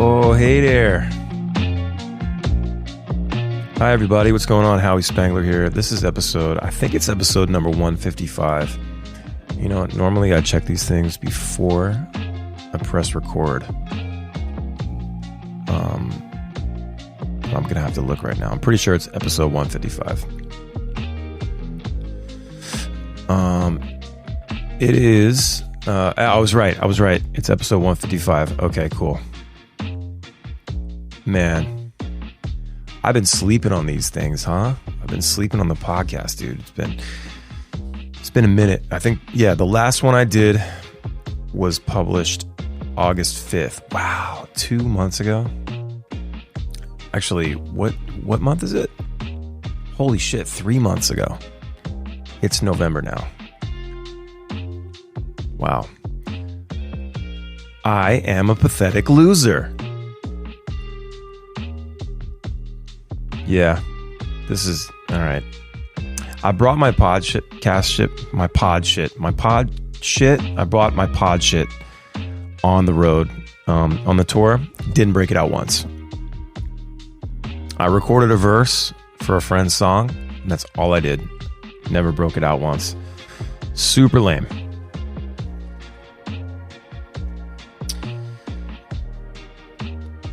Oh, hey there. Hi, everybody. What's going on? Howie Spangler here. This is I think it's episode number 155. You know, normally I check these things before I press record. I'm going to have to look right now. I'm pretty sure it's episode 155. It is... I was right. It's episode 155. Okay, cool. Man, I've been sleeping on these things, huh? I've been sleeping on the podcast, dude. It's been a minute. I think, yeah, the last one I did was published August 5th. Wow, 2 months ago. Actually, what month is it? Holy shit, 3 months ago. It's November now. Wow. I am a pathetic loser. Yeah, this is all right. I brought my I brought my pod shit on the road, on the tour. Didn't break it out once. I recorded a verse for a friend's song, and that's all I did. Never broke it out once. Super lame.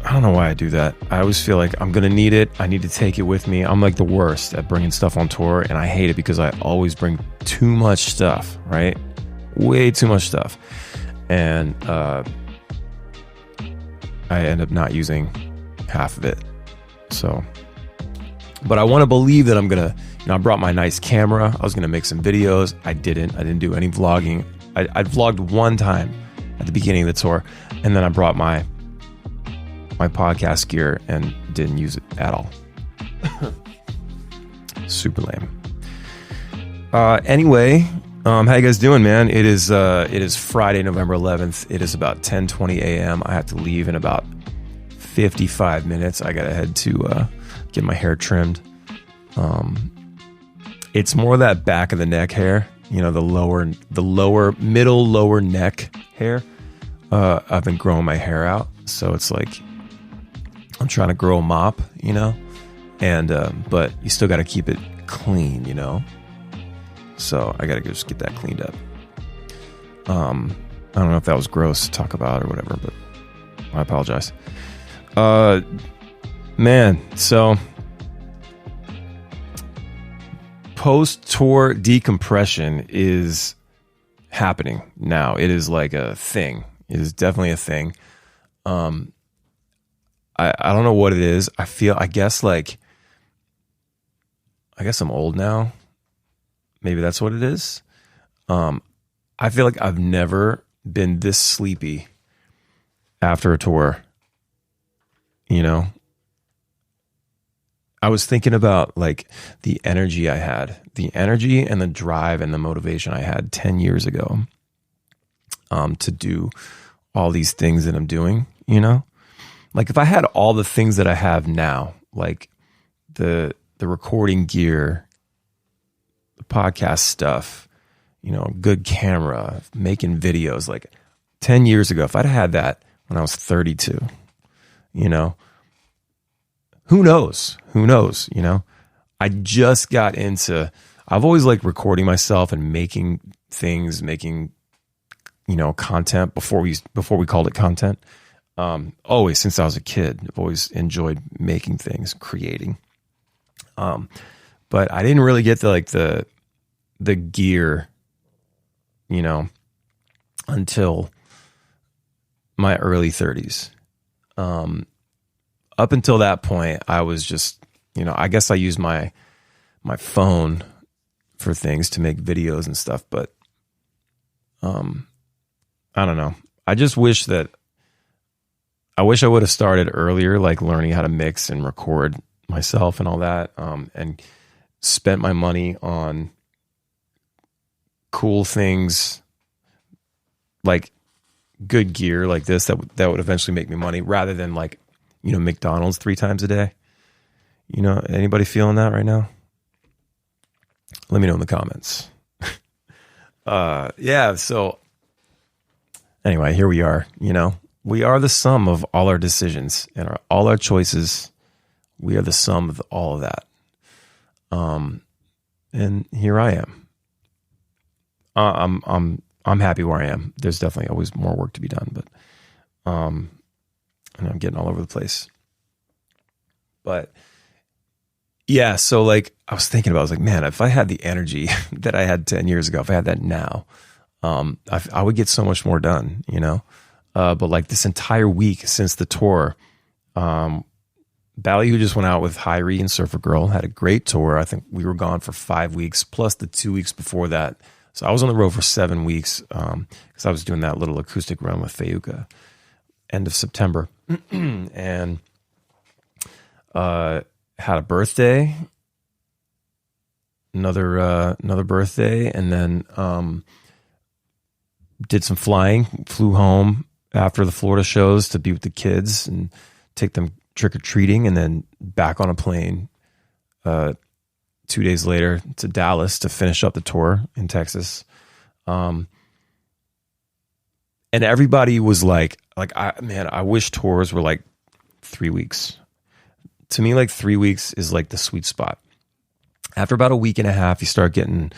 I don't know why I do that. I always feel like I'm going to need it. I need to take it with me. I'm like the worst at bringing stuff on tour, and I hate it because I always bring too much stuff, right? Way too much stuff. And I end up not using half of it. So, but I want to believe that I'm going to, I brought my nice camera. I was going to make some videos. I didn't do any vlogging. I vlogged one time at the beginning of the tour, and then I brought my podcast gear and didn't use it at all. Super lame. Anyway, how you guys doing, man? It is Friday, November 11th. It is about 10:20 a.m. I have to leave in about 55 minutes. I gotta head to get my hair trimmed. It's more that back of the neck hair, you know, the lower neck hair. I've been growing my hair out, so it's like I'm trying to grow a mop, you know, and but you still got to keep it clean, you know. So I got to just get that cleaned up. I don't know if that was gross to talk about or whatever, but I apologize. Man, so post-tour decompression is happening now. It is like a thing. It is definitely a thing. I don't know what it is. I guess I'm old now. Maybe that's what it is. I feel like I've never been this sleepy after a tour. You know, I was thinking about like the energy and the drive and the motivation I had 10 years ago, to do all these things that I'm doing, you know? Like if I had all the things that I have now, like the recording gear, the podcast stuff, you know, good camera, making videos, like 10 years ago, if I'd had that when I was 32, you know, who knows, you know, I've always liked recording myself and making things, you know, content before we called it content. Always since I was a kid, I've always enjoyed making things, creating. But I didn't really get the gear, you know, until my early 30s. Up until that point, I was just, you know, I guess I used my phone for things to make videos and stuff, but I don't know. I just wish I would have started earlier, like learning how to mix and record myself and all that, and spent my money on cool things like good gear like this that would eventually make me money, rather than like, you know, McDonald's 3 times a day. You know, anybody feeling that right now? Let me know in the comments. Yeah, so anyway, here we are, you know, we are the sum of all our decisions and all our choices. We are the sum of all of that. And here I am. I'm happy where I am. There's definitely always more work to be done, but and I'm getting all over the place. But yeah, so like I was thinking about, I was like, man, if I had the energy that I had 10 years ago, if I had that now, I would get so much more done, you know? But like this entire week since the tour, Ballyhoo just went out with Hyrie and Surfer Girl, had a great tour. I think we were gone for 5 weeks, plus the 2 weeks before that. So I was on the road for 7 weeks because I was doing that little acoustic run with Fayuka, end of September. And had a birthday, another birthday, and then did some flying, flew home after the Florida shows to be with the kids and take them trick-or-treating, and then back on a plane 2 days later to Dallas to finish up the tour in Texas. And everybody was like I wish tours were like 3 weeks. To me, like 3 weeks is like the sweet spot. After about a week and a half, you start getting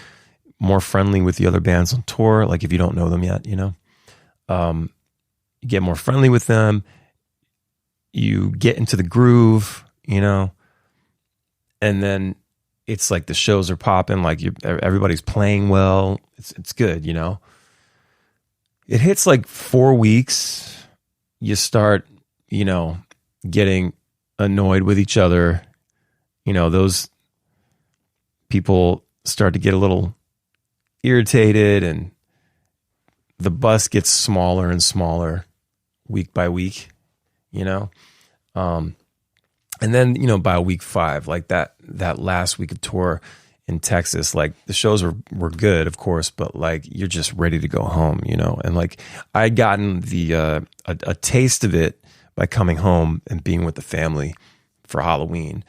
more friendly with the other bands on tour. Like if you don't know them yet, you know, you get more friendly with them. You get into the groove, you know, and then it's like the shows are popping, like everybody's playing well. It's good, you know. It hits like 4 weeks. You start, you know, getting annoyed with each other. You know, those people start to get a little irritated, and the bus gets smaller and smaller week by week, you know. And then, you know, by week 5, like that last week of tour in Texas, like the shows were good, of course, but like you're just ready to go home, you know. And like I had gotten the a taste of it by coming home and being with the family for Halloween.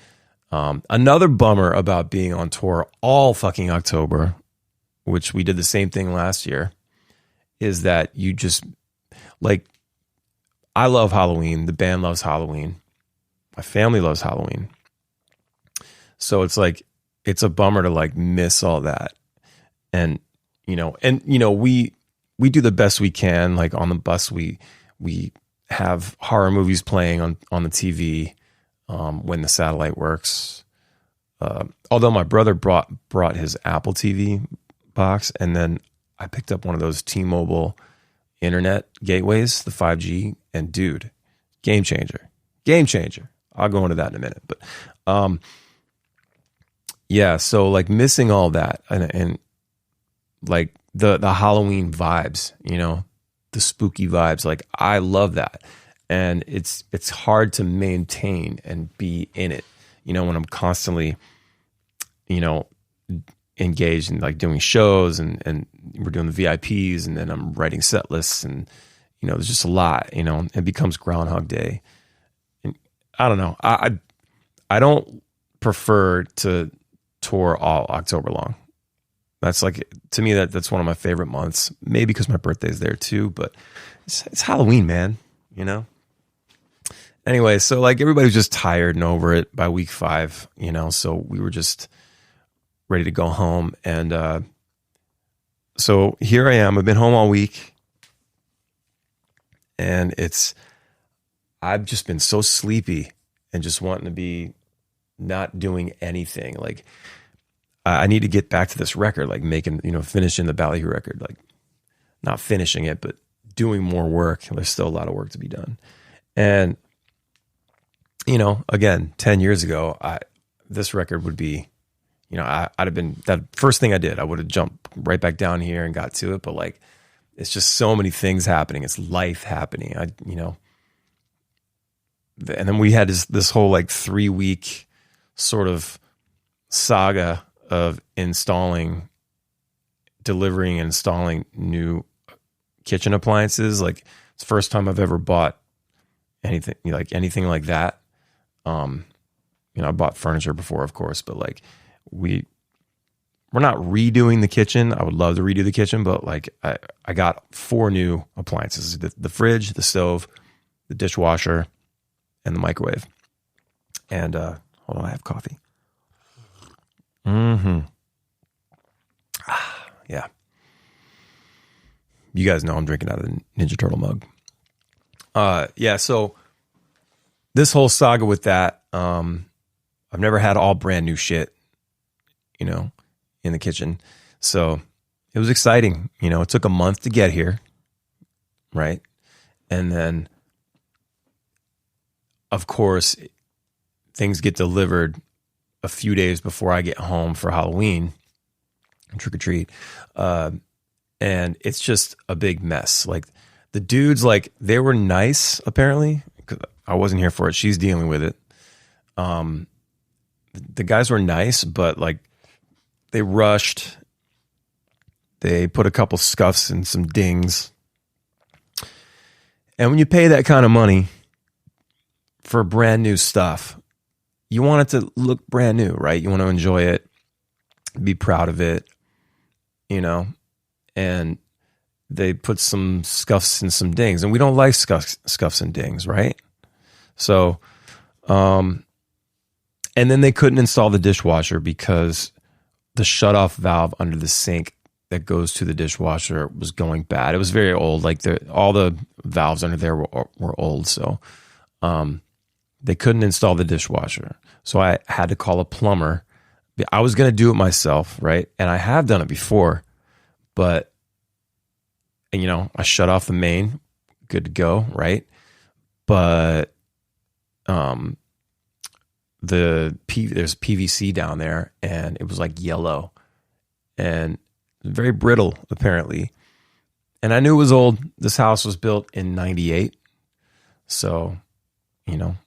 Another bummer about being on tour all fucking October, which we did the same thing last year, is that you just like, I love Halloween. The band loves Halloween. My family loves Halloween. So it's like, it's a bummer to like miss all that. And you know, we do the best we can. Like on the bus, we have horror movies playing on the TV when the satellite works. Although my brother brought his Apple TV box, and then I picked up one of those T-Mobile internet gateways, the 5G, and dude, game changer. I'll go into that in a minute, but yeah. So like missing all that and like the Halloween vibes, you know, the spooky vibes. Like I love that, and it's hard to maintain and be in it, you know, when I'm constantly, you know, engaged in like doing shows and we're doing the VIPs, and then I'm writing set lists, and you know, there's just a lot, you know, it becomes Groundhog Day. And I don't know. I don't prefer to tour all October long. That's like, to me, that's one of my favorite months, maybe because my birthday's there too, but it's Halloween, man, you know? Anyway, so like everybody was just tired and over it by week 5, you know, so we were just ready to go home. And so here I am. I've been home all week, and I've just been so sleepy and just wanting to be not doing anything. Like I need to get back to this record, like making, you know, finishing the Ballyhoo record, like not finishing it, but doing more work. There's still a lot of work to be done. And, you know, again, 10 years ago, this record would be, you know, I'd have been, that first thing I did, I would have jumped right back down here and got to it. But like, it's just so many things happening. It's life happening. You know, and then we had this whole like 3-week sort of saga of delivering and installing new kitchen appliances. Like it's the first time I've ever bought anything like that. You know, I bought furniture before, of course, but like we're not redoing the kitchen. I would love to redo the kitchen, but like I got 4 new appliances: the fridge, the stove, the dishwasher, and the microwave. And hold on, I have coffee. Yeah. You guys know I'm drinking out of the Ninja Turtle mug. Yeah, so this whole saga with that, I've never had all brand new shit, you know, in the kitchen. So it was exciting. You know, it took a month to get here, right? And then, of course, things get delivered a few days before I get home for Halloween, trick or treat. And it's just a big mess. Like the dudes, like they were nice, apparently, because I wasn't here for it. She's dealing with it. The guys were nice, but like they rushed. They put a couple scuffs and some dings. And when you pay that kind of money for brand new stuff, you want it to look brand new, right? You want to enjoy it, be proud of it, you know? And they put some scuffs and some dings, and we don't like scuffs and dings, right? So, and then they couldn't install the dishwasher because the shutoff valve under the sink that goes to the dishwasher was going bad. It was very old. Like all the valves under there were old. So, they couldn't install the dishwasher. So I had to call a plumber. I was going to do it myself, right? And I have done it before, but, and, you know, I shut off the main, good to go, right? But there's PVC down there, and it was like yellow and very brittle, apparently. And I knew it was old. This house was built in 98. So, you know,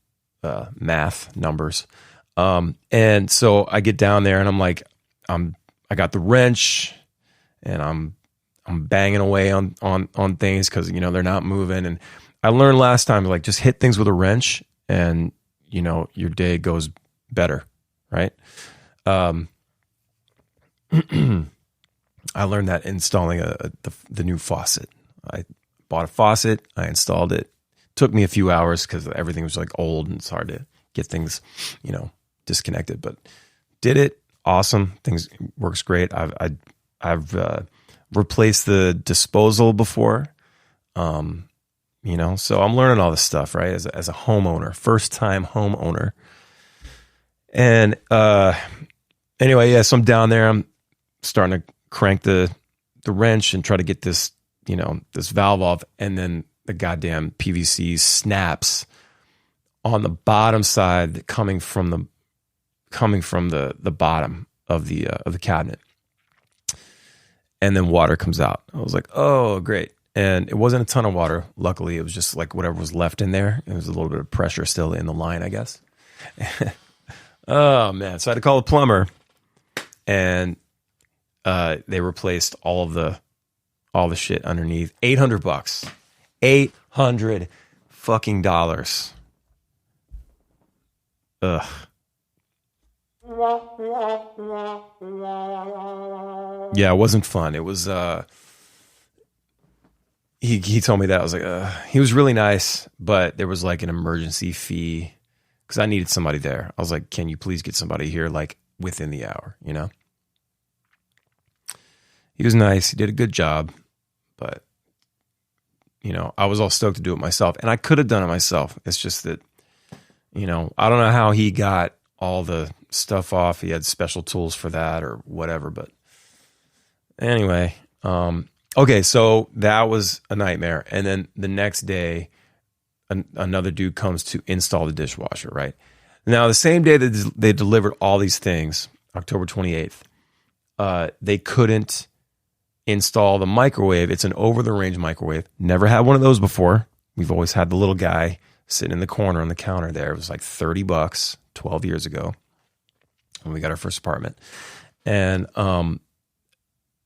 math, numbers. And so I get down there and I'm like, I got the wrench and I'm banging away on things because, you know, they're not moving. And I learned last time, like, just hit things with a wrench and, you know, your day goes better, right? I learned that installing the new faucet. I bought a faucet, I installed it. Took me a few hours because everything was like old and it's hard to get things, you know, disconnected. But did it, awesome. Things works great. I've replaced the disposal before, you know. So I'm learning all this stuff, right? As a homeowner, first time homeowner. And anyway, yeah. So I'm down there. I'm starting to crank the wrench and try to get this, you know, this valve off, and then the goddamn PVC snaps on the bottom side, coming from the bottom of the cabinet, and then water comes out. I was like, oh, great. And it wasn't a ton of water. Luckily, it was just like whatever was left in there. It was a little bit of pressure still in the line, I guess. Oh man! So I had to call a plumber, and they replaced all the shit underneath. $800. $800 fucking dollars. Ugh. Yeah, it wasn't fun. It was he told me that. I was like, he was really nice, but there was like an emergency fee because I needed somebody there. I was like, can you please get somebody here like within the hour, you know? He was nice. He did a good job, but you know, I was all stoked to do it myself, and I could have done it myself. It's just that, you know, I don't know how he got all the stuff off. He had special tools for that or whatever, but anyway, okay. So that was a nightmare. And then the next day, another dude comes to install the dishwasher, right? Now, the same day that they delivered all these things, October 28th, they couldn't install the microwave. It's an over-the-range microwave. Never had one of those before. We've always had the little guy sitting in the corner on the counter there. It was like $30 12 years ago when we got our first apartment. And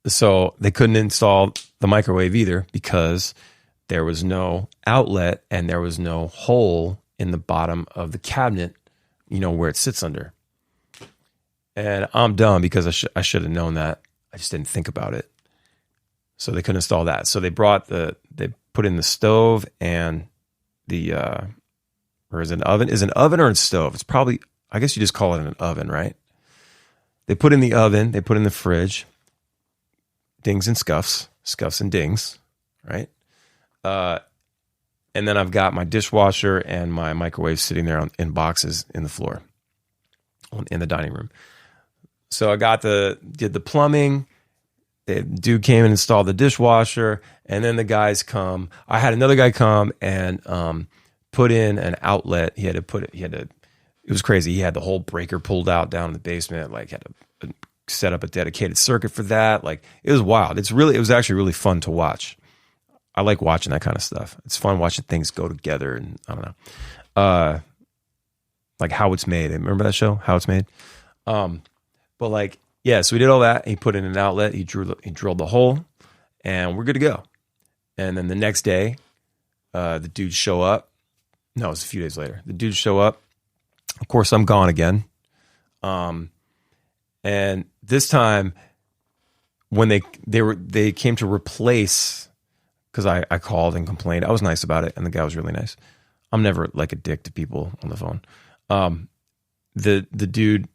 so they couldn't install the microwave either because there was no outlet and there was no hole in the bottom of the cabinet, you know, where it sits under. And I'm dumb because I should have known that. I just didn't think about it. So they couldn't install that. So they put in the stove and or is it an oven? Is it an oven or a stove? It's probably, I guess you just call it an oven, right? They put in the oven, they put in the fridge, dings and scuffs and dings, right? And then I've got my dishwasher and my microwave sitting there in boxes in the floor, in the dining room. So I did the plumbing. The dude came and installed the dishwasher, and then the guys come. I had another guy come and put in an outlet. It was crazy. He had the whole breaker pulled out down in the basement. Like, had to set up a dedicated circuit for that. Like, it was wild. It was actually really fun to watch. I like watching that kind of stuff. It's fun watching things go together, and I don't know, like How It's Made. Remember that show, How It's Made? But like, yeah. So we did all that. He put in an outlet. He drilled the hole, and we're good to go. And then the next day, the dudes show up. No, it was a few days later. The dudes show up. Of course, I'm gone again. And this time, when they came to replace, because I called and complained. I was nice about it, and the guy was really nice. I'm never like a dick to people on the phone. The dude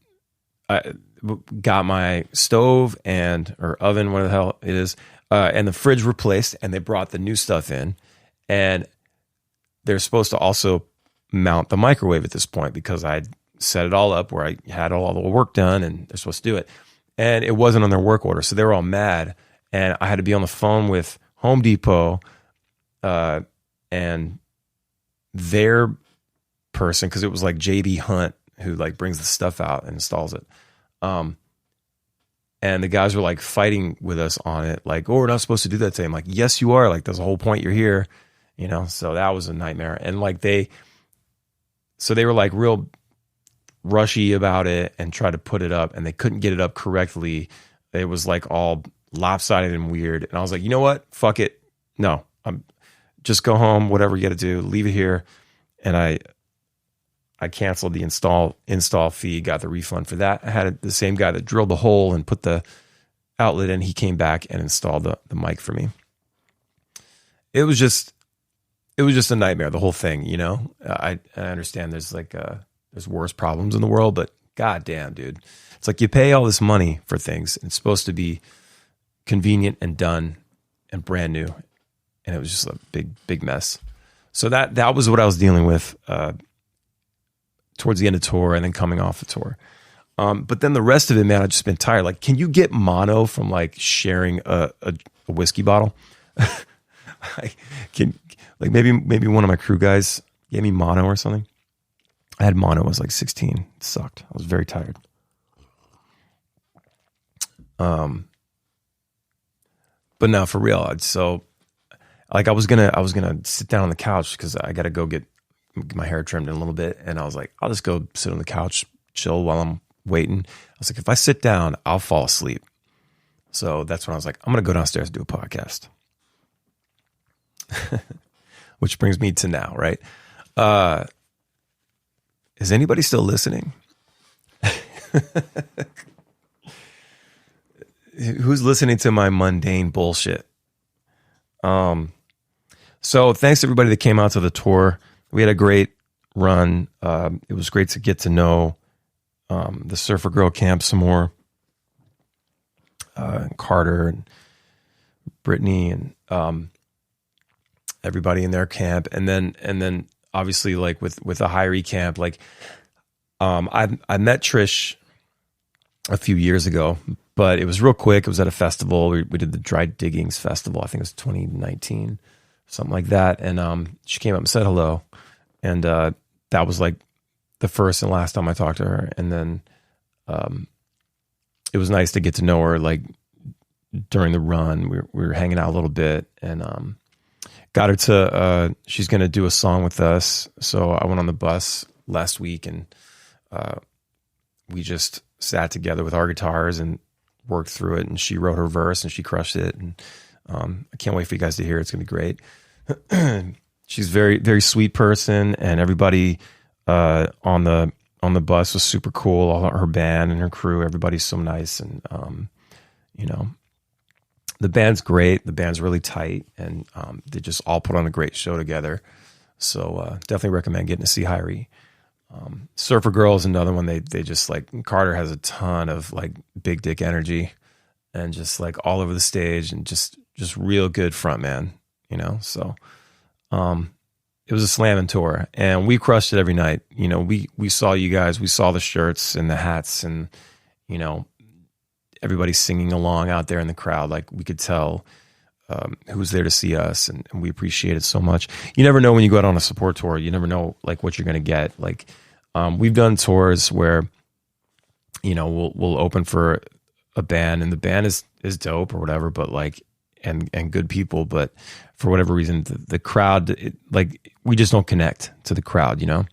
got my stove or oven, whatever the hell it is, and the fridge replaced, and they brought the new stuff in, and they're supposed to also mount the microwave at this point because I'd set it all up where I had all the work done, and they're supposed to do it, and it wasn't on their work order, so they were all mad, and I had to be on the phone with Home Depot and their person, because it was like JB Hunt who like brings the stuff out and installs it. And the guys were like fighting with us on it, like, oh, we're not supposed to do that today. I'm like, yes, you are. Like, that's the whole point. You're here, so that was a nightmare. And like they were like real rushy about it and tried to put it up, and they couldn't get it up correctly. It was like all lopsided and weird. And I was like, you know what? Fuck it. No, just go home, whatever you got to do, leave it here. And I canceled the install fee, got the refund for that. I had the same guy that drilled the hole and put the outlet in. He came back and installed the mic for me. It was just a nightmare, the whole thing, I understand there's like, there's worse problems in the world, but goddamn, dude, it's like you pay all this money for things, and it's supposed to be convenient and done and brand new. And it was just a big mess. So that was what I was dealing with, towards the end of tour and then coming off the tour. But then the rest of it, man, I've just been tired. Like, can you get mono from like sharing a whiskey bottle? Maybe one of my crew guys gave me mono or something. I had mono when I was like 16. It sucked. I was very tired. But no, for real. So like I was gonna sit down on the couch because I got to go get my hair trimmed in a little bit. And I was like, I'll just go sit on the couch, chill while I'm waiting. I was like, if I sit down, I'll fall asleep. So that's when I was like, I'm going to go downstairs and do a podcast. Which brings me to now, right? Is anybody still listening? Who's listening to my mundane bullshit? So thanks to everybody that came out to the tour. We had a great run. It was great to get to know the Surfer Girl camp some more. Carter and Brittany and everybody in their camp, and then obviously like with the Hyrie camp, like I met Trish a few years ago, but it was real quick. It was at a festival. We did the Dry Diggings Festival. I think it was 2019, something like that. And she came up and said hello, and that was like the first and last time I talked to her. And then it was nice to get to know her. Like during the run, we were hanging out a little bit, and got her to. She's going to do a song with us. So I went on the bus last week, and we just sat together with our guitars and worked through it. And she wrote her verse, and she crushed it. And I can't wait for you guys to hear it. It's going to be great. She's a very, very sweet person, and everybody on the bus was super cool. All her band and her crew, everybody's so nice, and the band's great. The band's really tight, and they just all put on a great show together. So definitely recommend getting to see Howi. Surfer Girl is another one. They just like, Carter has a ton of like big dick energy and just like all over the stage and just real good front man, you know? So, it was a slamming tour and we crushed it every night. You know, we saw you guys, we saw the shirts and the hats and, you know, everybody singing along out there in the crowd. Like we could tell, who was there to see us and we appreciate it so much. You never know when you go out on a support tour, you never know like what you're going to get. Like, we've done tours where, you know, we'll open for a band and the band is dope or whatever, but like, and good people, but for whatever reason, the crowd, like we just don't connect to the crowd, you know?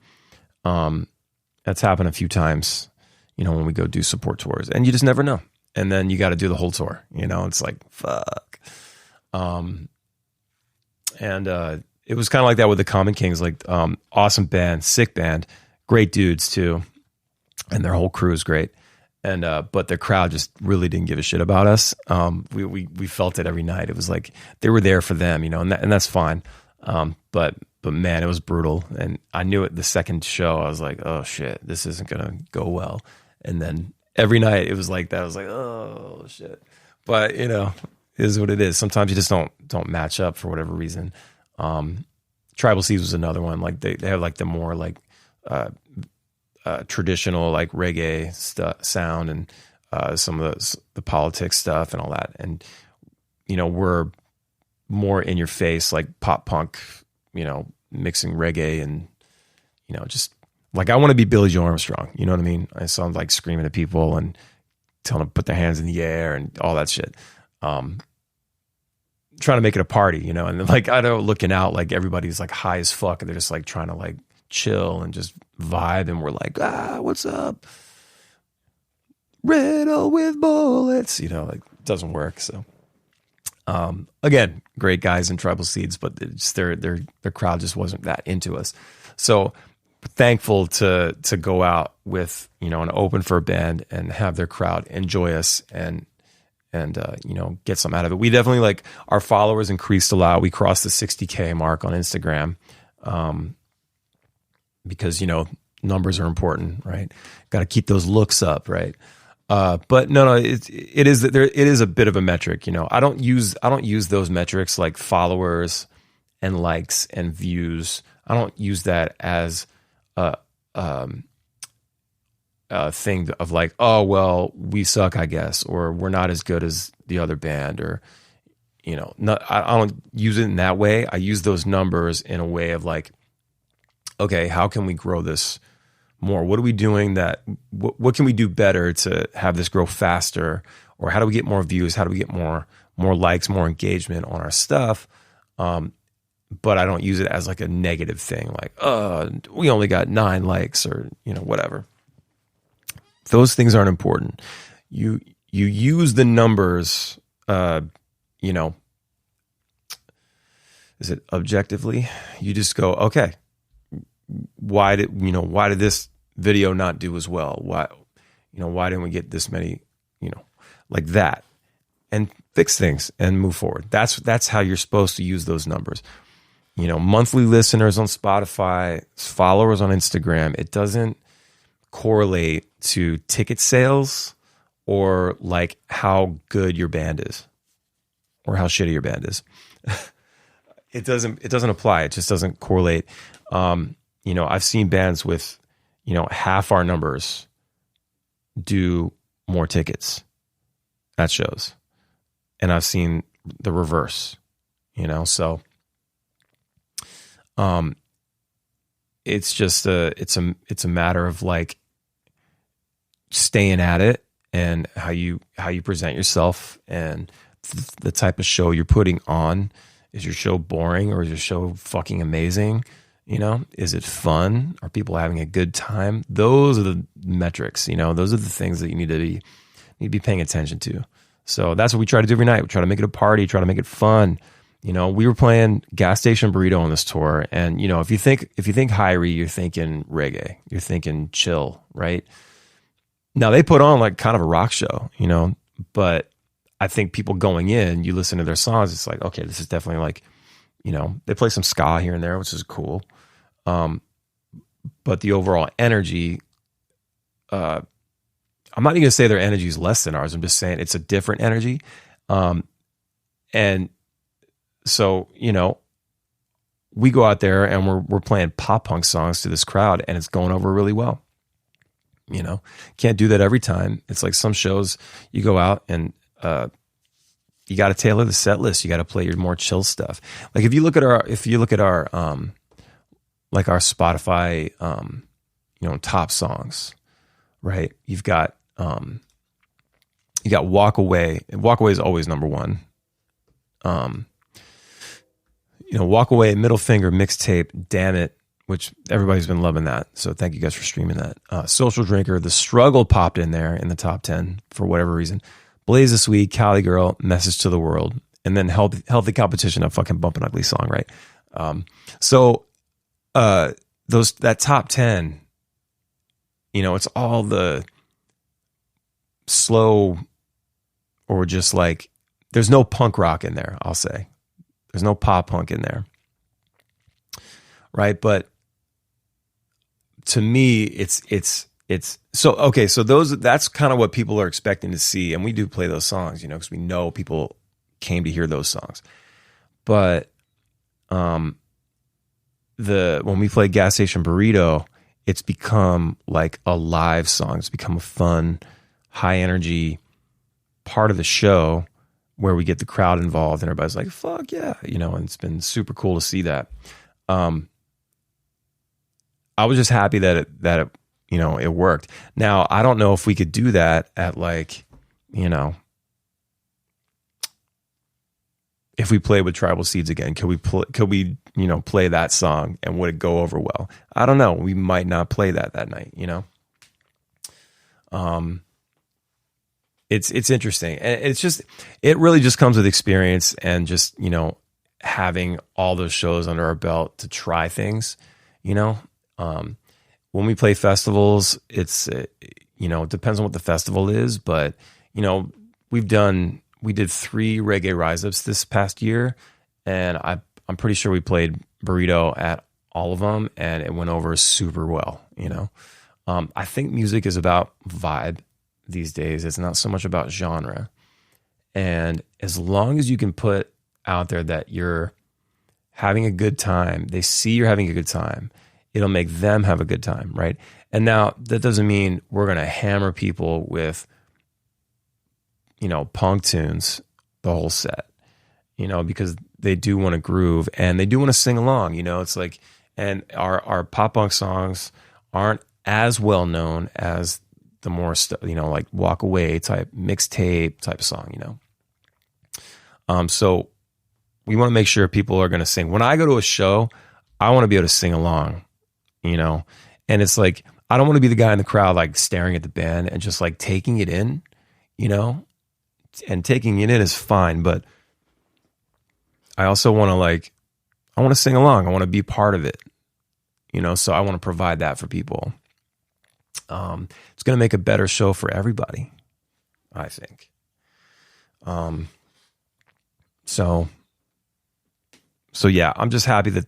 That's happened a few times, you know, when we go do support tours and you just never know. And then you got to do the whole tour, you know, it's like, fuck. It was kind of like that with the Common Kings, like, awesome band, sick band, great dudes too. And their whole crew is great. And, but the crowd just really didn't give a shit about us. We felt it every night. It was like, they were there for them, you know, and that's fine. But man, it was brutal. And I knew it the second show, I was like, oh shit, this isn't going to go well. And then every night it was like that. I was like, oh shit. But you know, it is what it is. Sometimes you just don't match up for whatever reason. Tribal Seas was another one. Like they have like the more like, traditional like reggae sound and some of the politics stuff and all that, and you know we're more in your face like pop punk, you know, mixing reggae and you know just like I want to be Billy Joe Armstrong, you know what I mean? I sound like screaming at people and telling them to put their hands in the air and all that shit. Trying to make it a party, you know, and then, like I know looking out like everybody's like high as fuck and they're just like trying to like chill and just vibe, and we're like, what's up? Riddle with bullets, you know, like it doesn't work. So, again, great guys in Tribal Seeds, but it's their crowd just wasn't that into us. So thankful to go out with, you know, an open for a band and have their crowd enjoy us and you know, get some out of it. We definitely like our followers increased a lot. We crossed the 60K mark on Instagram. Because, you know, numbers are important, right? Got to keep those looks up, right? But no, it is a bit of a metric, you know. I don't use those metrics like followers and likes and views. I don't use that as a thing of like, oh well, we suck, I guess, or we're not as good as the other band, or you know, I don't use it in that way. I use those numbers in a way of like, okay, how can we grow this more? What are we doing what can we do better to have this grow faster? Or how do we get more views? How do we get more likes, more engagement on our stuff? But I don't use it as like a negative thing, like, we only got 9 likes or, you know, whatever. Those things aren't important. You use the numbers, you know, is it objectively? You just go, okay, why did this video not do as well? Why didn't we get this many, you know, like that, and fix things and move forward. That's how you're supposed to use those numbers. You know, monthly listeners on Spotify, followers on Instagram, it doesn't correlate to ticket sales or like how good your band is or how shitty your band is. It doesn't apply. It just doesn't correlate. You know, I've seen bands with, you know, half our numbers do more tickets at shows. And I've seen the reverse, you know, so it's just it's a matter of like staying at it and how you present yourself and the type of show you're putting on. Is your show boring or is your show fucking amazing? You know, is it fun? Are people having a good time? Those are the metrics, you know, those are the things that you need to be paying attention to. So that's what we try to do every night. We try to make it a party, try to make it fun. You know, we were playing Gas Station Burrito on this tour. And, you know, if you think Howi, you're thinking reggae, you're thinking chill, right? Now they put on like kind of a rock show, you know, but I think people going in, you listen to their songs, it's like, okay, this is definitely like, you know, they play some ska here and there, which is cool. But the overall energy, I'm not even gonna say their energy is less than ours. I'm just saying it's a different energy. And so, we go out there and we're playing pop punk songs to this crowd, and it's going over really well. Can't do that every time. It's like some shows you go out and you got to tailor the set list. You got to play your more chill stuff. Like if you look at our like our Spotify, top songs, right? You've got Walk Away. Walk Away is always number one. Walk Away, Middle Finger, Mixtape, Damn It, which everybody's been loving that. So thank you guys for streaming that. Social Drinker, The Struggle popped in there in the top 10 for whatever reason. Blaze This Week, Cali Girl, Message to the World, and then Healthy Competition, a fucking Bumpin' Ugly song, right? That top 10, it's all the slow or just like, there's no punk rock in there, I'll say. There's no pop punk in there, right? But to me, it's so okay. So that's kind of what people are expecting to see, and we do play those songs, because we know people came to hear those songs. But when we play Gas Station Burrito, it's become like a live song. It's become a fun, high energy part of the show where we get the crowd involved and everybody's like, fuck yeah, and it's been super cool to see that. I was just happy that it worked. Now, I don't know if we could do that at like, if we play with Tribal Seeds again, could we play that song and would it go over well? I don't know. We might not play that night, It's interesting. And it really just comes with experience and just, having all those shows under our belt to try things, when we play festivals, it depends on what the festival is, but, we did 3 reggae rise-ups this past year, and I'm pretty sure we played Burrito at all of them, and it went over super well, I think music is about vibe these days. It's not so much about genre. And as long as you can put out there that you're having a good time, they see you're having a good time, it'll make them have a good time, right? And now that doesn't mean we're going to hammer people with, punk tunes the whole set, because they do want to groove and they do want to sing along, it's like, and our pop punk songs aren't as well known as the more like Walk Away type, Mixtape type of song, so we want to make sure people are going to sing. When I go to a show, I want to be able to sing along, and it's like, I don't want to be the guy in the crowd, like staring at the band and just like taking it in, and taking it in is fine. But I also want to I want to sing along. I want to be part of it, so I want to provide that for people. It's going to make a better show for everybody, I think. So yeah, I'm just happy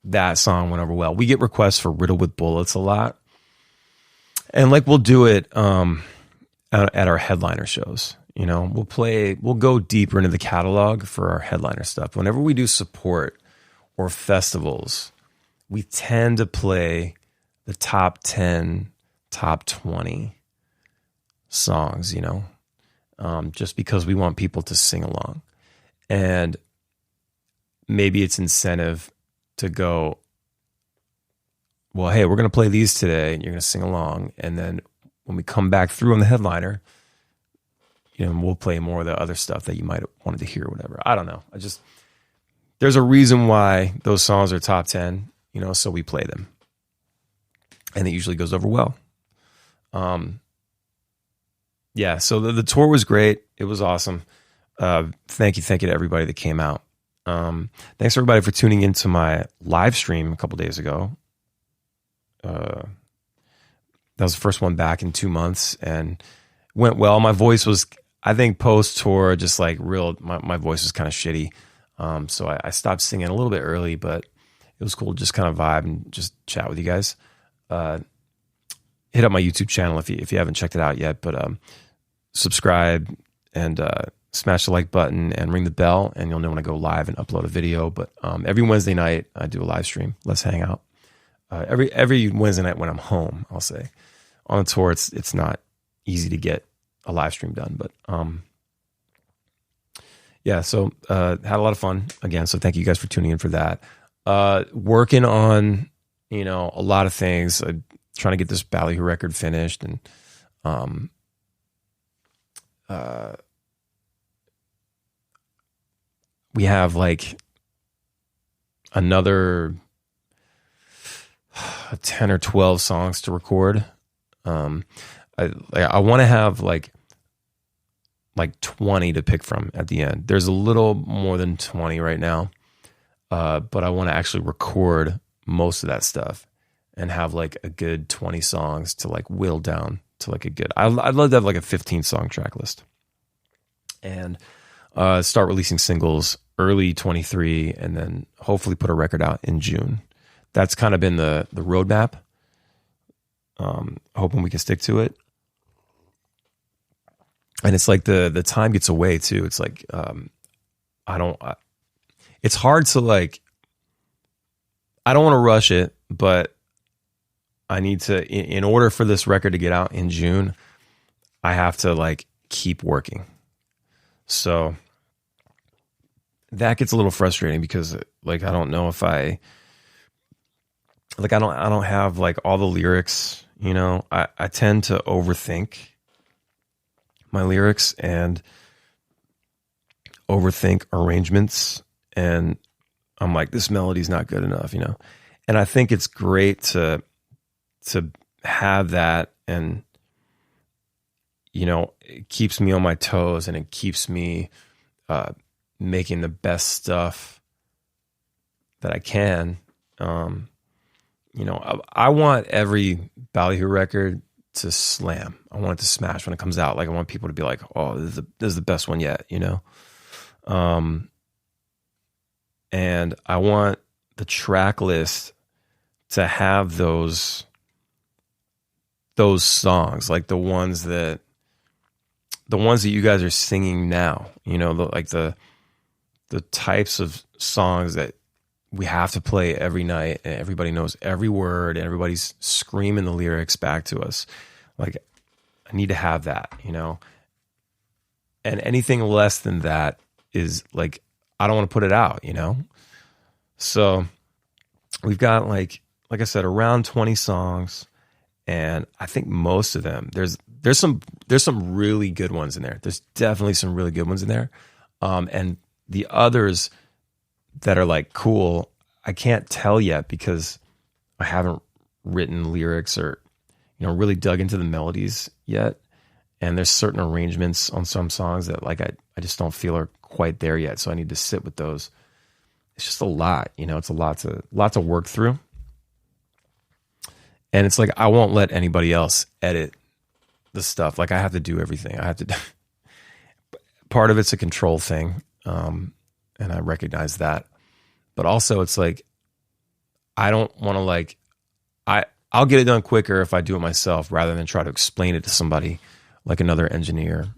that song went over well. We get requests for Riddle with Bullets a lot, and we'll do it at our headliner shows. We'll go deeper into the catalog for our headliner stuff. Whenever we do support or festivals, we tend to play the top 10, top 20 songs, just because we want people to sing along. And maybe it's incentive to go, well, hey, we're going to play these today and you're going to sing along. And then when we come back through on the headliner, we'll play more of the other stuff that you might have wanted to hear or whatever. I don't know. There's a reason why those songs are top 10, so we play them. And it usually goes over well. Yeah, so the tour was great. It was awesome. Thank you to everybody that came out. Thanks everybody for tuning into my live stream a couple days ago. That was the first one back in 2 months and went well. My voice was, I think, post-tour, just my voice was kind of shitty. So I stopped singing a little bit early, but it was cool to just kind of vibe and just chat with you guys. Hit up my YouTube channel if you haven't checked it out yet, but subscribe and smash the like button and ring the bell, and you'll know when I go live and upload a video. But every Wednesday night I do a live stream. Let's hang out. Every Wednesday night when I'm home, I'll say. On the tour, it's not easy to get a live stream done, but yeah. So had a lot of fun again. So thank you guys for tuning in for that. Working on a lot of things. Trying to get this Ballyhoo record finished, and we have like another 10 or 12 songs to record. I want to have like 20 to pick from at the end. There's a little more than 20 right now, but I want to actually record most of that stuff and have like a good 20 songs to like whittle down to like a good, I'd love to have like a 15 song track list, and start releasing singles early 23, and then hopefully put a record out in June. That's kind of been the roadmap. Hoping we can stick to it. And it's like the time gets away too. It's like, it's hard to like, I don't want to rush it, but I need to, in order for this record to get out in June, I have to like keep working. So that gets a little frustrating because like, I don't know if I don't have like all the lyrics, I tend to overthink my lyrics and overthink arrangements. And I'm like, this melody's not good enough, and I think it's great to have that, and it keeps me on my toes, and it keeps me making the best stuff that I can. I want every Ballyhoo record to slam. I want it to smash when it comes out. Like, I want people to be like, oh, this is the best one yet, and I want the track list to have those songs, like the ones that you guys are singing now, the types of songs that we have to play every night, and everybody knows every word, and everybody's screaming the lyrics back to us. Like, I need to have that, and anything less than that is like, I don't want to put it out, So we've got like I said, around 20 songs, and I think most of them, there's some really good ones in there. There's definitely some really good ones in there. And the others that are like cool, I can't tell yet because I haven't written lyrics or really dug into the melodies yet. And there's certain arrangements on some songs that like I just don't feel are quite there yet. So I need to sit with those. It's just a lot, it's a lot to work through. And it's like, I won't let anybody else edit the stuff. Like, I have to do everything. I have to. Part of it's a control thing. And I recognize that. But also it's like, I don't want to like, I'll get it done quicker if I do it myself rather than try to explain it to somebody like another engineer,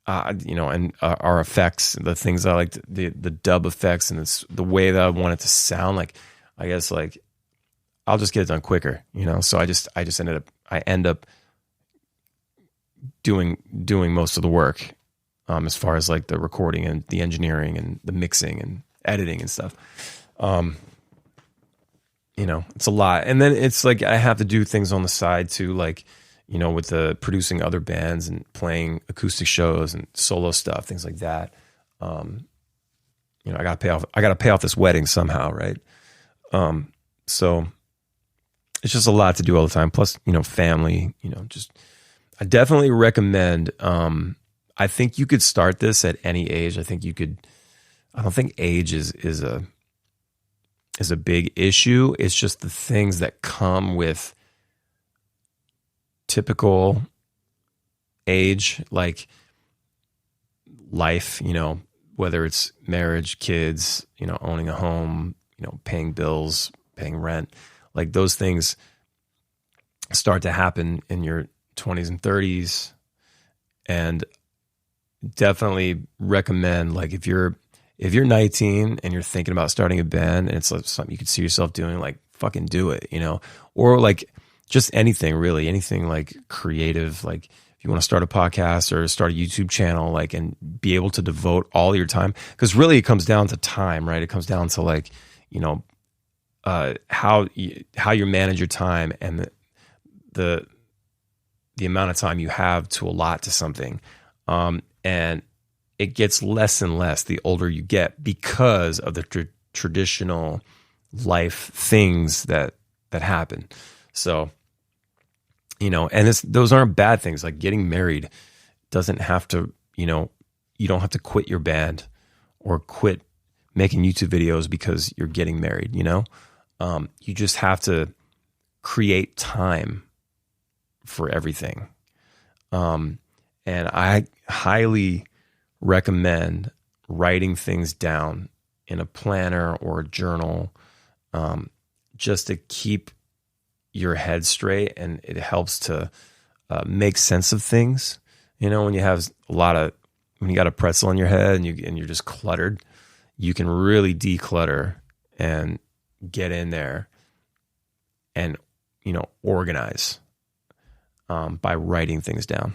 and our effects, the things I like, the dub effects, and it's the way that I want it to sound. Like, I guess like I'll just get it done quicker, So I end up doing most of the work, as far as like the recording and the engineering and the mixing and editing and stuff. It's a lot. And then it's like, I have to do things on the side too, like, with the producing other bands and playing acoustic shows and solo stuff, things like that. I got to pay off this wedding somehow. Right. So it's just a lot to do all the time. Plus, family, I definitely recommend, I think you could start this at any age. I don't think age is a big issue. It's just the things that come with typical age, like life, whether it's marriage, kids, you know, owning a home, you know, paying bills, paying rent, like those things start to happen in your 20s and 30s. And definitely recommend, like, if you're 19 and you're thinking about starting a band and it's like something you could see yourself doing, like, fucking do it, you know, or like just anything, really, anything like creative. Like if you want to start a podcast or start a YouTube channel, like, and be able to devote all your time, because really it comes down to time, right? It comes down to, like, you know, how you manage your time and the amount of time you have to allot to something. And it gets less and less the older you get because of the traditional life things that happen. So, you know, and those aren't bad things. Like getting married doesn't have to, you know, you don't have to quit your band or quit making YouTube videos because you're getting married, you know? You just have to create time for everything. And I highly recommend writing things down in a planner or a journal, just to keep your head straight, and it helps to make sense of things. You know, when you have when you got a pretzel in your head and you're just cluttered, you can really declutter and get in there and, you know, organize by writing things down.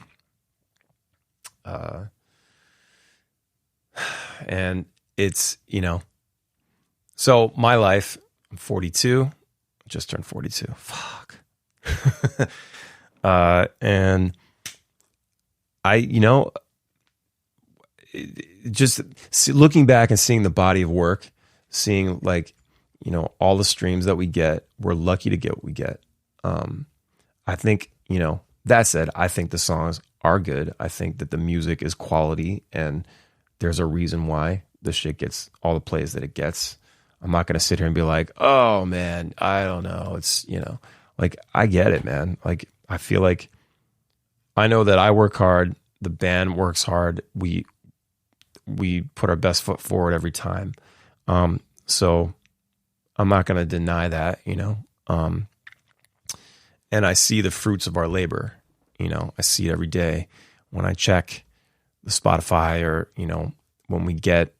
And it's, you know, so my life, I'm 42, just turned 42. Fuck. And I, you know, just looking back and seeing the body of work, seeing, like, you know, all the streams that we get, we're lucky to get what we get. I think, you know, that said, I think the songs are good. I think that the music is quality, and there's a reason why the shit gets all the plays that it gets. I'm not going to sit here and be like, oh man, I don't know. It's, you know, like, I get it, man. Like, I feel like I know that I work hard. The band works hard. We put our best foot forward every time. So I'm not going to deny that, you know? And I see the fruits of our labor, you know, I see it every day when I check the Spotify, or, you know, when we get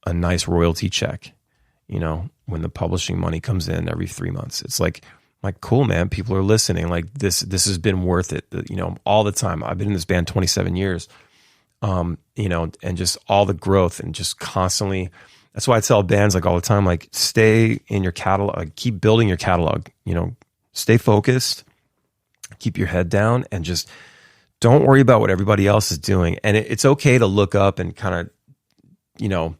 a nice royalty check, you know, when the publishing money comes in every 3 months, it's like, cool, man, people are listening. Like this has been worth it, you know, all the time. I've been in this band 27 years, you know, and just all the growth and just constantly. That's why I tell bands, like, all the time, like, stay in your catalog, like, keep building your catalog, you know, stay focused, keep your head down, and just don't worry about what everybody else is doing. And it's okay to look up and kind of, you know,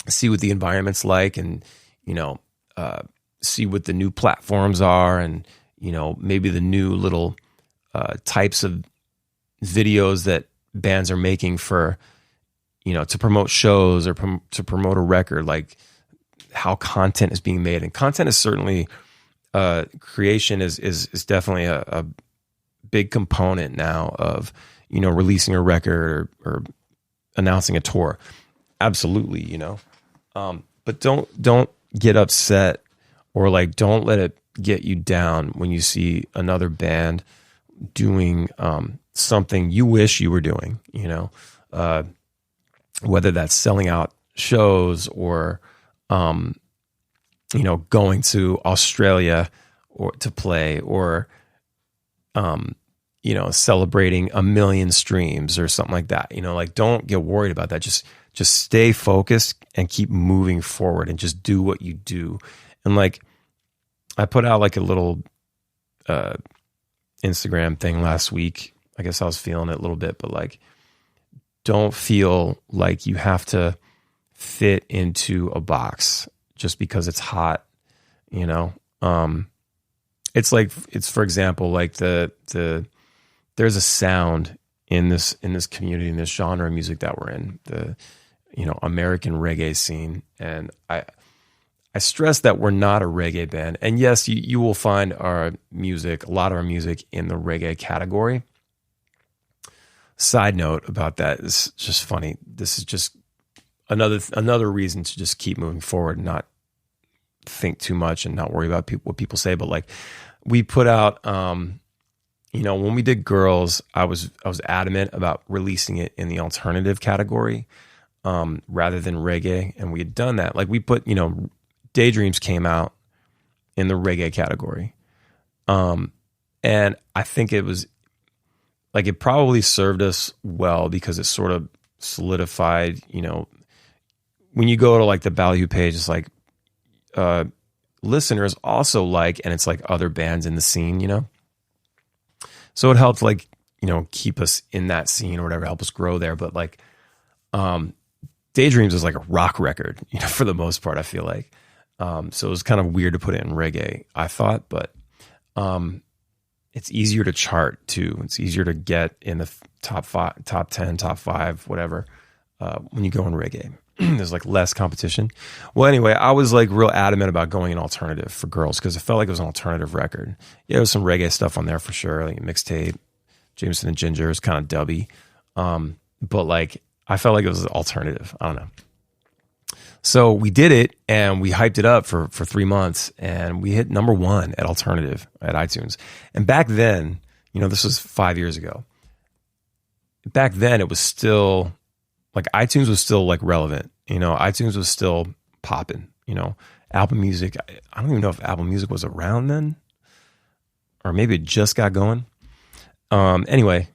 see what the environment's like, and, you know, see what the new platforms are, and, you know, maybe the new little types of videos that bands are making for, you know, to promote shows or to promote a record, like how content is being made. And content is certainly, creation is definitely a big component now of, you know, releasing a record or announcing a tour. Absolutely, you know. But don't get upset, or, like, don't let it get you down when you see another band doing something you wish you were doing, you know, whether that's selling out shows or, you know, going to Australia or to play, or, you know, celebrating 1 million streams or something like that. You know, like, don't get worried about that. Just stay focused and keep moving forward, and just do what you do. And, like, I put out, like, a little Instagram thing last week. I guess I was feeling it a little bit, but, like, don't feel like you have to fit into a box just because it's hot, you know? It's like, it's, for example, like there's a sound in this community, in this genre of music that we're in, the, you know, American reggae scene. And I stress that we're not a reggae band. And yes, you will find a lot of our music in the reggae category. Side note about that is just funny. This is just another reason to just keep moving forward and not think too much and not worry about what people say. But like we put out, when we did Girls, I was adamant about releasing it in the alternative category rather than reggae. And we had done that. Like we put, Daydreams came out in the reggae category. And I think it was like, it probably served us well because it sort of solidified, when you go to like the Ballyhoo page, it's like, listeners also like, and it's like other bands in the scene, so it helped like, keep us in that scene or whatever, help us grow there. But like, Daydreams is like a rock record, for the most part, I feel like. So it was kind of weird to put it in reggae, I thought, but, it's easier to chart too. It's easier to get in the top 10, top 5, whatever, when you go in reggae. There's like less competition. Well, anyway, I was like real adamant about going an alternative for Girls because it felt like it was an alternative record. Yeah, there was some reggae stuff on there for sure, like a mixtape. Jameson and Ginger is kind of dubby. But like, I felt like it was alternative. I don't know. So we did it and we hyped it up for 3 months and we hit number 1 at alternative at iTunes. And back then, this was 5 years ago. Back then it was still like iTunes was still like relevant, iTunes was still popping, Apple Music. I don't even know if Apple Music was around then or maybe it just got going. Anyway,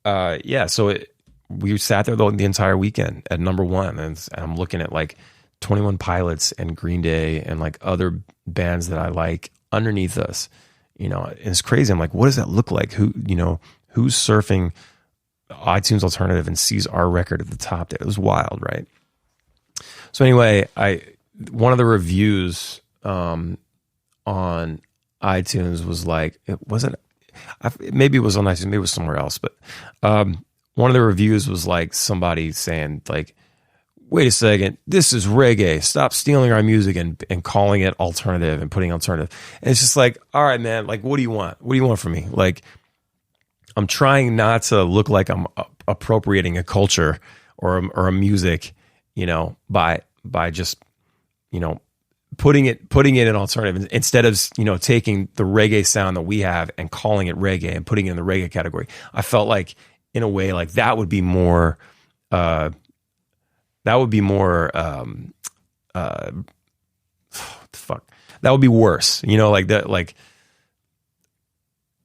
so we sat there the entire weekend at number 1 and I'm looking at like 21 Pilots and Green Day and like other bands that I like underneath us, and it's crazy. I'm like, what does that look like? Who's surfing iTunes alternative and sees our record at the top there? It was wild, right? So anyway, one of the reviews on iTunes was like, maybe it was on iTunes, maybe it was somewhere else, but one of the reviews was like somebody saying like, wait a second, this is reggae. Stop stealing our music and calling it alternative and putting alternative. And it's just like, all right, man, like, what do you want? What do you want from me? Like, I'm trying not to look like I'm appropriating a culture or a music, by just, putting it in alternative instead of, taking the reggae sound that we have and calling it reggae and putting it in the reggae category. I felt like in a way like that would be more, fuck, that would be worse, like that, like,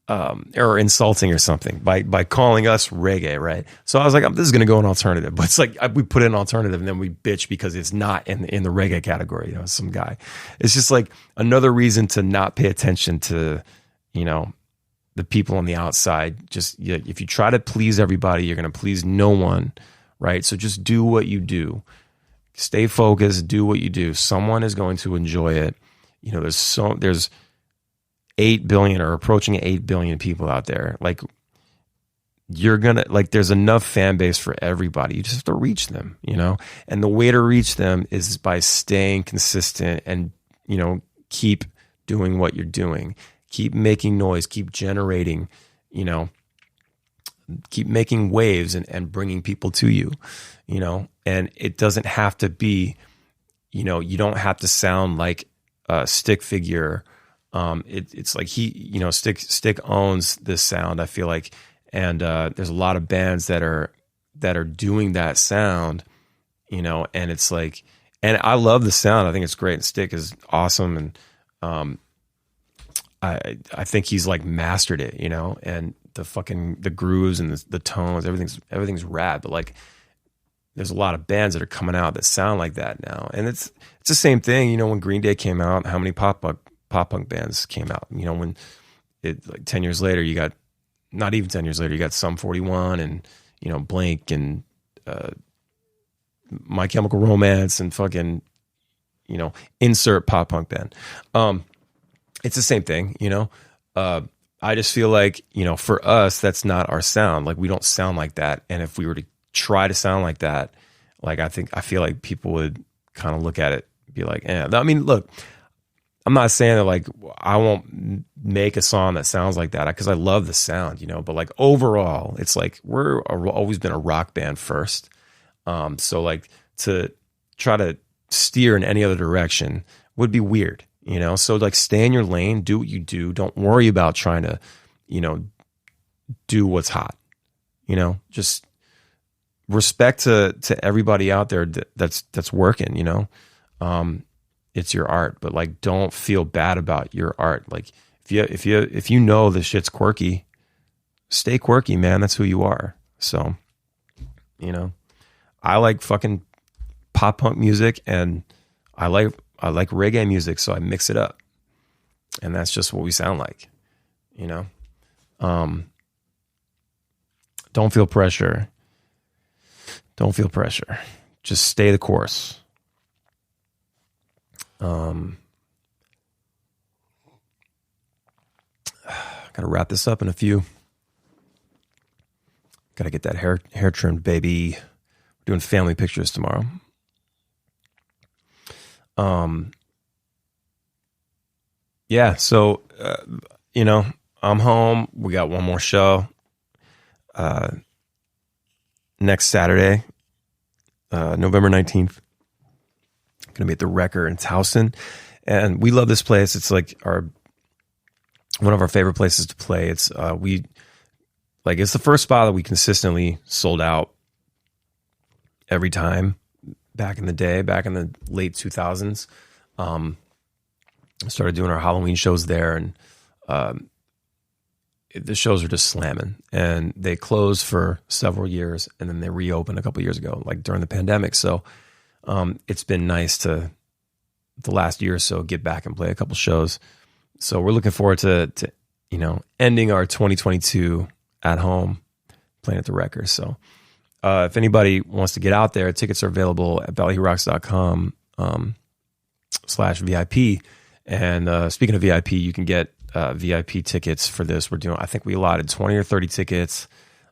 or insulting or something by calling us reggae, right? So I was like, this is going to go in alternative, but it's like we put in alternative and then we bitch because it's not in the reggae category. Some guy. It's just like another reason to not pay attention to, the people on the outside. Just if you try to please everybody, you're going to please no one, right? So just do what you do. Stay focused. Do what you do. Someone is going to enjoy it. There's 8 billion or approaching 8 billion people out there. Like there's enough fan base for everybody. You just have to reach them, and the way to reach them is by staying consistent and, keep doing what you're doing, keep making noise, keep generating, keep making waves and bringing people to you, and it doesn't have to be, you don't have to sound like a Stick figure. It's like Stick owns this sound, I feel like, and there's a lot of bands that are doing that sound, and it's like, and I love the sound. I think it's great. Stick is awesome, and I think he's like mastered it, and the grooves and the tones, everything's rad. But like, there's a lot of bands that are coming out that sound like that now, and it's the same thing. When Green Day came out, how many pop punk bands came out? When it like 10 years later, you got, not even 10 years later, you got Sum 41 and Blink and My Chemical Romance and fucking insert pop punk band. It's the same thing, I just feel like, for us, that's not our sound. Like, we don't sound like that. And if we were to try to sound like that, like, I feel like people would kind of look at it, be like, I mean, look, I'm not saying that like I won't make a song that sounds like that because I love the sound, but like overall, it's like we're always been a rock band first. So like to try to steer in any other direction would be weird, you know? So like stay in your lane, do what you do. Don't worry about trying to, you know, do what's hot, you know, just respect to everybody out there that's working, you know? It's your art, but like, don't feel bad about your art. Like if you know this shit's quirky, stay quirky, man. That's who you are. So, you know, I like fucking pop punk music and I like reggae music. So I mix it up and that's just what we sound like, you know? Don't feel pressure. Don't feel pressure. Just stay the course. Gotta wrap this up in a few. Gotta get that hair trimmed, baby. We're doing family pictures tomorrow. Yeah, so, you know, I'm home. We got one more show. Next Saturday, November 19th. Gonna be at the Wrecker in Towson. And we love this place. It's like one of our favorite places to play. It's it's the first spot that we consistently sold out every time back in the day, back in the late 2000s. Started doing our Halloween shows there, and the shows are just slamming. And they closed for several years, and then they reopened a couple years ago, like during the pandemic. So it's been nice to the last year or so get back and play a couple shows. So we're looking forward to you know, ending our 2022 at home, playing at the Wrecker. So if anybody wants to get out there, tickets are available at ballyhoorocks.com /VIP. And speaking of VIP, you can get VIP tickets for this. I think we allotted 20 or 30 tickets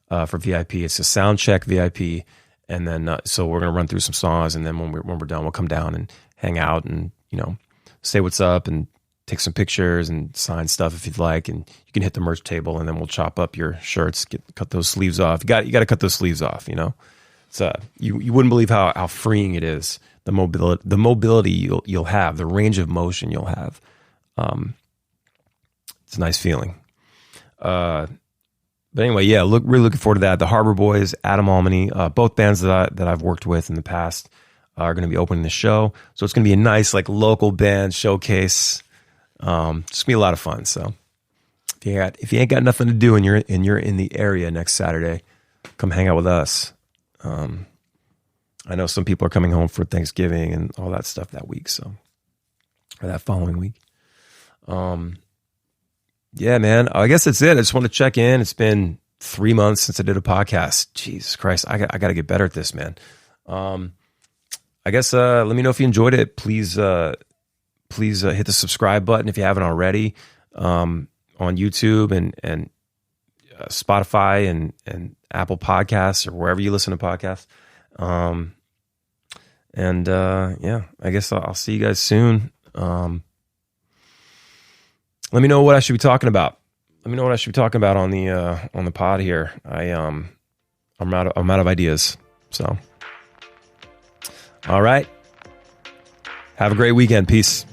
for VIP. It's a sound check VIP. And then, so we're going to run through some songs. And then when we're done, we'll come down and hang out and, you know, say what's up and take some pictures and sign stuff if you'd like. And you can hit the merch table and then we'll chop up your shirts, cut those sleeves off. You got to cut those sleeves off, you know. It's you wouldn't believe how freeing it is. The mobility you'll have, the range of motion you'll have. It's a nice feeling. But anyway, yeah, really looking forward to that. The Harbor Boys, Adam Almany, both bands that I've worked with in the past are going to be opening the show. So it's going to be a nice like local band showcase. It's going to be a lot of fun. So if you ain't got nothing to do and you're in the area next Saturday, come hang out with us. I know some people are coming home for Thanksgiving and all that stuff that week, or that following week. Yeah, man, I guess that's it. I just want to check in. It's been 3 months since I did a podcast. Jesus Christ, I got to get better at this, man. I guess let me know if you enjoyed it. Please hit the subscribe button if you haven't already on YouTube and Spotify and Apple Podcasts or wherever you listen to podcasts. Yeah, I guess I'll see you guys soon. Let me know what I should be talking about. Let me know what I should be talking about on the pod here. I'm out of ideas. So, all right. Have a great weekend. Peace.